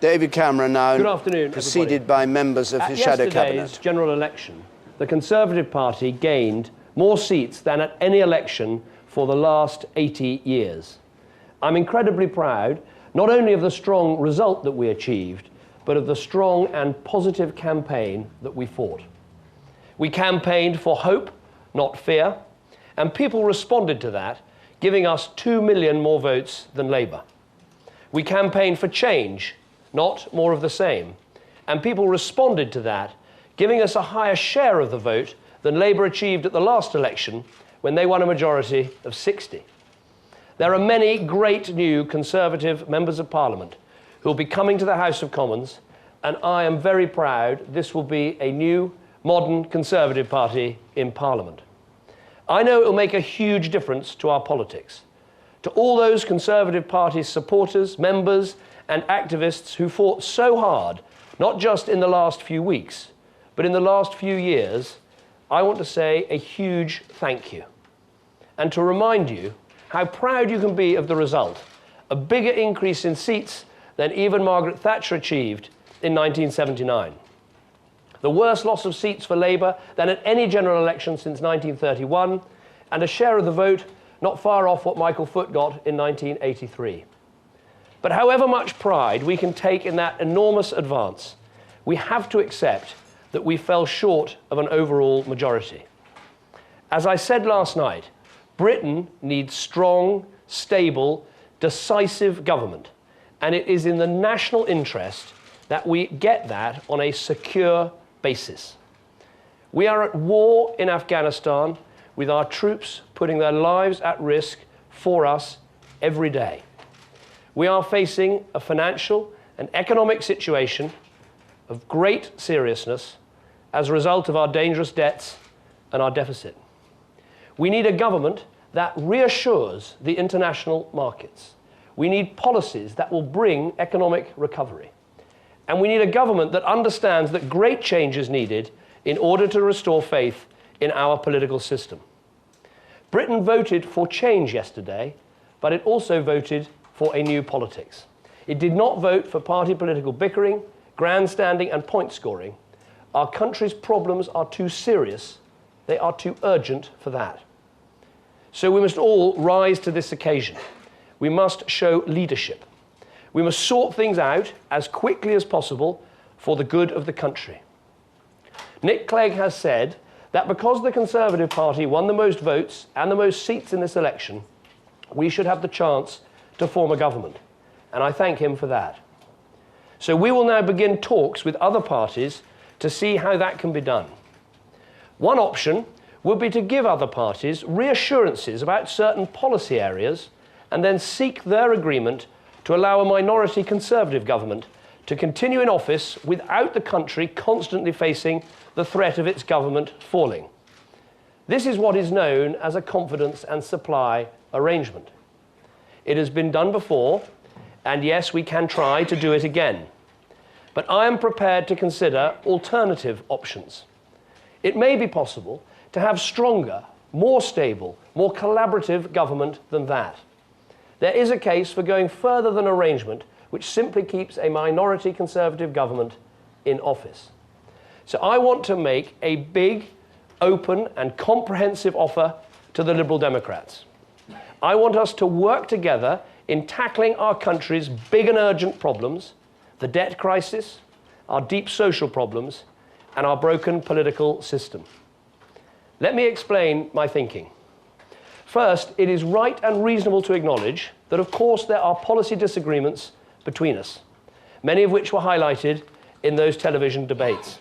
David Cameron now. Good afternoon, preceded everybody. by members of his shadow cabinet. At yesterday's general election, the Conservative Party gained more seats than at any election for the last 80 years. I'm incredibly proud, not only of the strong result that we achieved, but of the strong and positive campaign that we fought. We campaigned for hope, not fear, and people responded to that, giving us 2 million more votes than Labour. We campaigned for change, not more of the same, and people responded to that, giving us a higher share of the vote than Labour achieved at the last election when they won a majority of 60. There are many great new Conservative members of Parliament who will be coming to the House of Commons, and I am very proud this will be a new, modern Conservative Party in Parliament. I know it will make a huge difference to our politics, to all those Conservative Party supporters, members and activists who fought so hard, not just in the last few weeks, but in the last few years. I want to say a huge thank you, and to remind you how proud you can be of the result, a bigger increase in seats than even Margaret Thatcher achieved in 1979. The worst loss of seats for Labour than at any general election since 1931, and a share of the vote not far off what Michael Foot got in 1983. But however much pride we can take in that enormous advance, we have to accept that we fell short of an overall majority. As I said last night, Britain needs strong, stable, decisive government, and it is in the national interest that we get that on a secure basis. We are at war in Afghanistan with our troops putting their lives at risk for us every day. We are facing a financial and economic situation of great seriousness as a result of our dangerous debts and our deficit. We need a government that reassures the international markets. We need policies that will bring economic recovery. And we need a government that understands that great change is needed in order to restore faith in our political system. Britain voted for change yesterday, but it also voted for a new politics. It did not vote for party political bickering, grandstanding and point scoring. Our country's problems are too serious, they are too urgent for that. So we must all rise to this occasion. We must show leadership. We must sort things out as quickly as possible for the good of the country. Nick Clegg has said that because the Conservative Party won the most votes and the most seats in this election, we should have the chance to form a government, and I thank him for that. So we will now begin talks with other parties to see how that can be done. One option would be to give other parties reassurances about certain policy areas and then seek their agreement to allow a minority Conservative government to continue in office without the country constantly facing the threat of its government falling. This is what is known as a confidence and supply arrangement. It has been done before, and yes, we can try to do it again. But I am prepared to consider alternative options. It may be possible to have stronger, more stable, more collaborative government than that. There is a case for going further than arrangement, which simply keeps a minority Conservative government in office. So I want to make a big, open and comprehensive offer to the Liberal Democrats. I want us to work together in tackling our country's big and urgent problems, the debt crisis, our deep social problems, and our broken political system. Let me explain my thinking. First, it is right and reasonable to acknowledge that, of course, there are policy disagreements between us, many of which were highlighted in those television debates.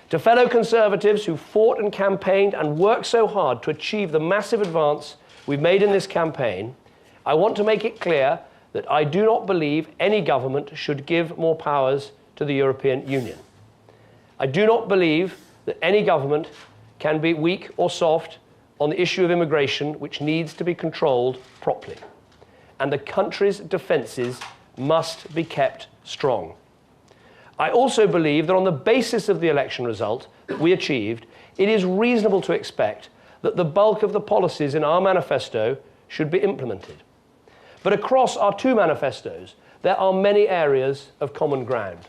To fellow Conservatives who fought and campaigned and worked so hard to achieve the massive advance we've made in this campaign, I want to make it clear that I do not believe any government should give more powers to the European Union. I do not believe that any government can be weak or soft on the issue of immigration, which needs to be controlled properly. And the country's defences must be kept strong. I also believe that on the basis of the election result that we achieved, it is reasonable to expect that the bulk of the policies in our manifesto should be implemented. But across our two manifestos, there are many areas of common ground.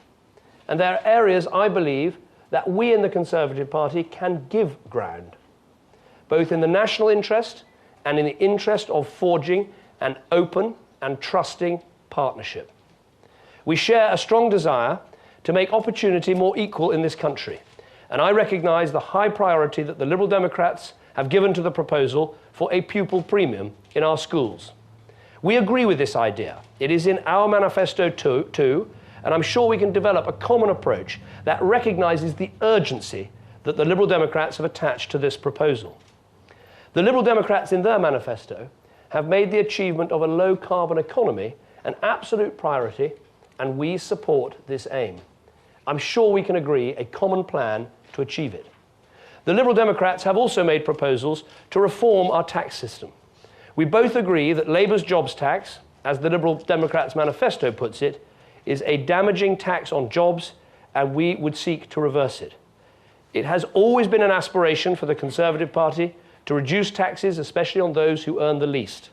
And there are areas, I believe, that we in the Conservative Party can give ground, both in the national interest and in the interest of forging an open and trusting partnership. We share a strong desire to make opportunity more equal in this country, and I recognise the high priority that the Liberal Democrats have given to the proposal for a pupil premium in our schools. We agree with this idea. It is in our manifesto too, and I'm sure we can develop a common approach that recognises the urgency that the Liberal Democrats have attached to this proposal. The Liberal Democrats in their manifesto have made the achievement of a low-carbon economy an absolute priority, and we support this aim. I'm sure we can agree a common plan to achieve it. The Liberal Democrats have also made proposals to reform our tax system. We both agree that Labour's jobs tax, as the Liberal Democrats' manifesto puts it, is a damaging tax on jobs, and we would seek to reverse it. It has always been an aspiration for the Conservative Party to reduce taxes, especially on those who earn the least.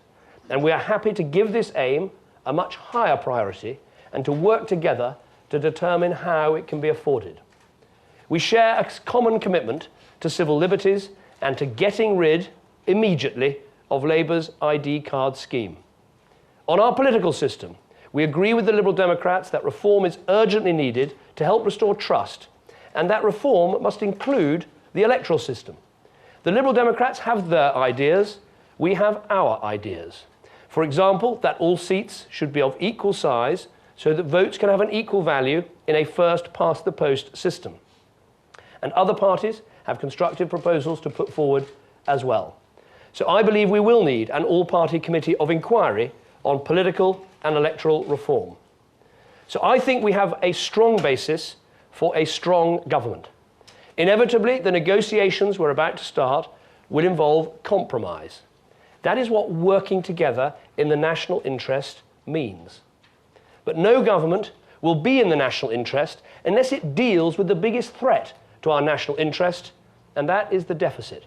And we are happy to give this aim a much higher priority and to work together to determine how it can be afforded. We share a common commitment to civil liberties and to getting rid, immediately, of Labour's ID card scheme. On our political system, we agree with the Liberal Democrats that reform is urgently needed to help restore trust, and that reform must include the electoral system. The Liberal Democrats have their ideas, we have our ideas. For example, that all seats should be of equal size so that votes can have an equal value in a first-past-the-post system. And other parties have constructive proposals to put forward as well. So I believe we will need an all-party committee of inquiry on political and electoral reform. So I think we have a strong basis for a strong government. Inevitably, the negotiations we're about to start will involve compromise. That is what working together in the national interest means. But no government will be in the national interest unless it deals with the biggest threat to our national interest, and that is the deficit.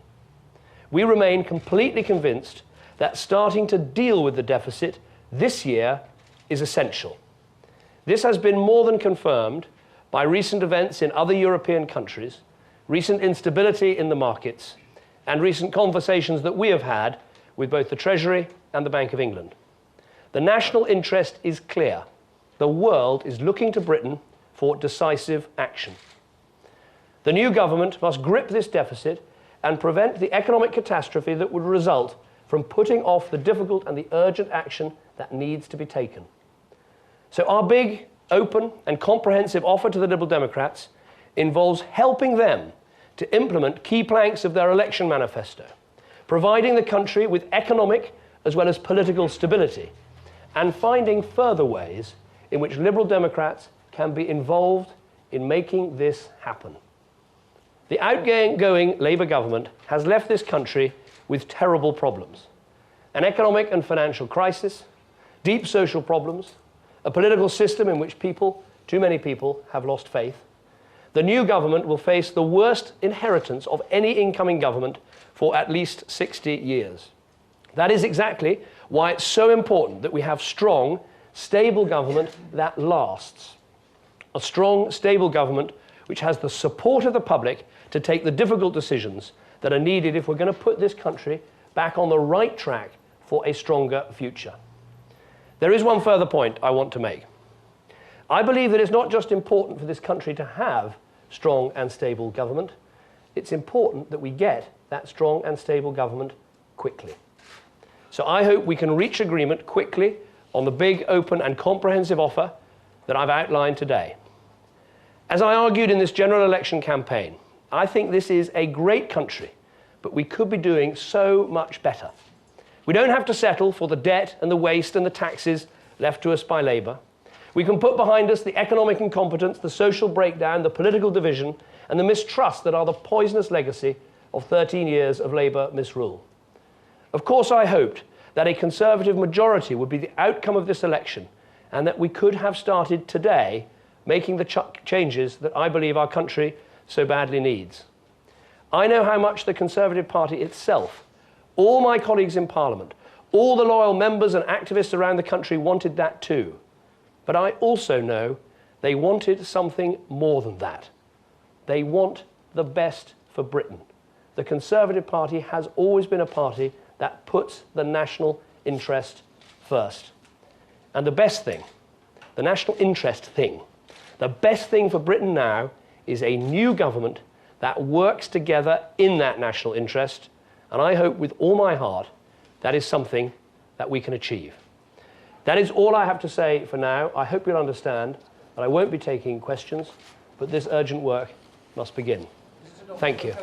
We remain completely convinced that starting to deal with the deficit this year is essential. This has been more than confirmed by recent events in other European countries, recent instability in the markets, and recent conversations that we have had with both the Treasury and the Bank of England. The national interest is clear. The world is looking to Britain for decisive action. The new government must grip this deficit and prevent the economic catastrophe that would result from putting off the difficult and the urgent action that needs to be taken. So our big, open and comprehensive offer to the Liberal Democrats involves helping them to implement key planks of their election manifesto, providing the country with economic as well as political stability, and finding further ways in which Liberal Democrats can be involved in making this happen. The outgoing Labour government has left this country with terrible problems: an economic and financial crisis, deep social problems, a political system in which too many people, have lost faith. The new government will face the worst inheritance of any incoming government for at least 60 years. That is exactly why it's so important that we have strong, stable government that lasts. A strong, stable government which has the support of the public to take the difficult decisions that are needed if we're going to put this country back on the right track for a stronger future. There is one further point I want to make. I believe that it's not just important for this country to have strong and stable government, it's important that we get that strong and stable government quickly. So I hope we can reach agreement quickly on the big, open and comprehensive offer that I've outlined today. As I argued in this general election campaign, I think this is a great country, but we could be doing so much better. We don't have to settle for the debt and the waste and the taxes left to us by Labour. We can put behind us the economic incompetence, the social breakdown, the political division, and the mistrust that are the poisonous legacy of 13 years of Labour misrule. Of course, I hoped that a Conservative majority would be the outcome of this election, and that we could have started today making the changes that I believe our country so badly needs. I know how much the Conservative Party itself, all my colleagues in Parliament, all the loyal members and activists around the country wanted that too. But I also know they wanted something more than that. They want the best for Britain. The Conservative Party has always been a party that puts the national interest first. And the best thing, the national interest thing, the best thing for Britain now is a new government that works together in that national interest. And I hope with all my heart that is something that we can achieve. That is all I have to say for now. I hope you'll understand that I won't be taking questions, but this urgent work must begin. Thank you.